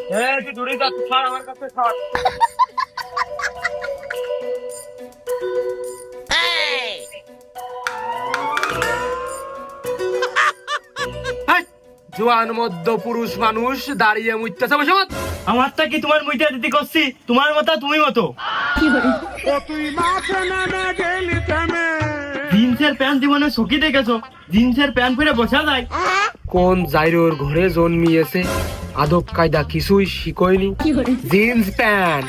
তুই দূরে যা, তুই ছাড় আমার কাছে ছাড়। জোয়ান মধ্য পুরুষ মানুষ দাঁড়িয়ে মুইতেছে বসে। আমারটা কি তোমার মুইটা দিতে করছি? তোমার মতো তুমি মতো জিন্সের প্যান্ট জীবনে সখী দেখেছো? জিন্সের প্যান্ট পরে বসা যায়? কোন জাইরোর ঘরে জন্মিয়েছে, আদব কায়দা কিছুই শিখয়নি। জিন্স প্যান্ট,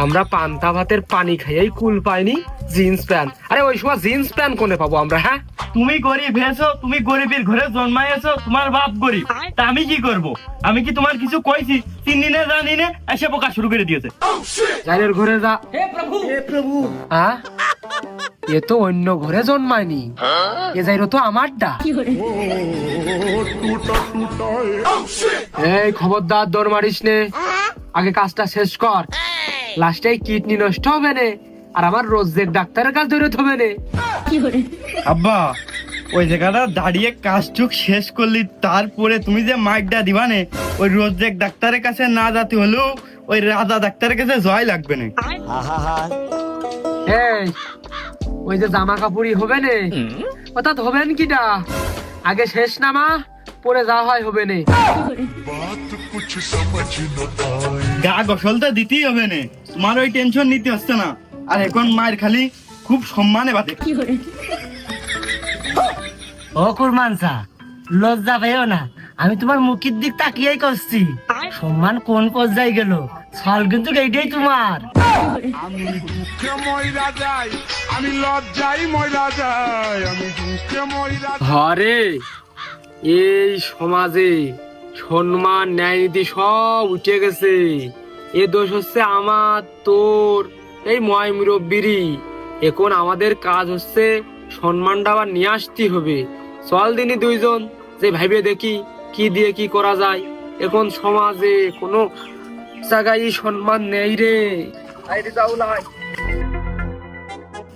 আমরা পান্তা ভাতের পানি খাইয়াই কুল পাইনি। জিন্স প্যান্ট, আরে ওই সময় জিন্স প্যান্ট কোনে পাবো আমরা? হ্যাঁ, তুমি গরিব হয়েছো, তুমি গরিবের ঘরে জন্মাইছো, তোমার বাপ গরিব, তা আমি কি করব? আমি কি তোমার কিছু কইছি? চিনি না জানি না এসে পোকা শুরু করে দিয়েছে। জাইরের ঘরে যা। হে প্রভু, হে প্রভু। হ্যাঁ, এ তো অন্য ঘরে জন্মায়নি, এ যাইরো তো আমারটা। এই খবরদার দৌড় মারিস নে, আগে কাজটা শেষ কর। লাস্টে কিডনি নষ্ট হবে না, আর আমার রোজের ডাক্তারের কাছে ধরে হবে না। আব্বা, ওই জায়গাটা দাঁড়িয়ে কাজটুক শেষ করলি, তারপরে তুমি যে মাইকটা দিবানে, ওই রোজের ডাক্তারের কাছে না যেতে হলেও ওই রাজা ডাক্তারের কাছে জয় লাগবে না। এই ওই যে জামা কাপড়ই হবে না, অর্থাৎ হবেন কিটা? আগে শেষ নামা, পরে যা হয় হবে না। গা গোসলটা দিতেই হবে না, তোমার ওই টেনশন নিতে হচ্ছে না। আর এখন মায়ের খালি খুব সম্মানে বাদে। ও কুরমানসা, লজ্জা পেও না, আমি তোমার মুখের দিক তাকিয়েই করছি। সম্মান কোন পর্যায়ে গেল, ছল কিন্তু এইটাই তোমার। আমি দুঃখে মইরা যাই, আমি লজ্জায় মইরা যাই, আমি দুঃখে মইরা। ঘরে এই সমাজে সম্মান ন্যায় নীতি সব উঠে গেছে। এ দোষ হচ্ছে আমার, তোর, এই ময় মুরব্বিরই। এখন আমাদের কাজ হচ্ছে সম্মানটা আবার নিয়ে আসতে হবে। চল দিনই দুইজন যে ভাইবে দেখি কি দিয়ে কি করা যায়। এখন সমাজে কোনো জায়গায় সম্মান নেই রে।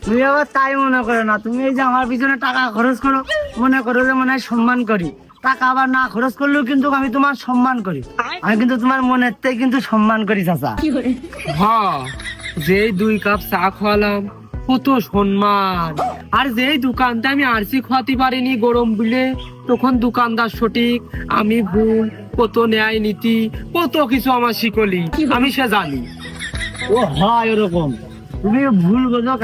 তুমি আবার তাই মনে করো না, তুমি এই যে আমার পিছনে টাকা খরচ করো, মনে করো যে মনে হয় সম্মান করি। টাকা আবার না খরচ করলেও কিন্তু আমি তোমার সম্মান করি। আমি কিন্তু তোমার মনের থেকে কিন্তু সম্মান করি চাচা। হ্যাঁ, যেই 2 কাপ চা খাওয়ালাম কত সম্মান। আর যেই দোকানটা আমি আরসি খাওয়াতে পারিনি গরম বলে, তখন দোকানদার সঠিক, আমি ভুল, কত ন্যায় নীতি, কত কিছু আমার শিখলি, আমি সে জানি। ও হয় এরকম, তুমি ভুল বোঝো।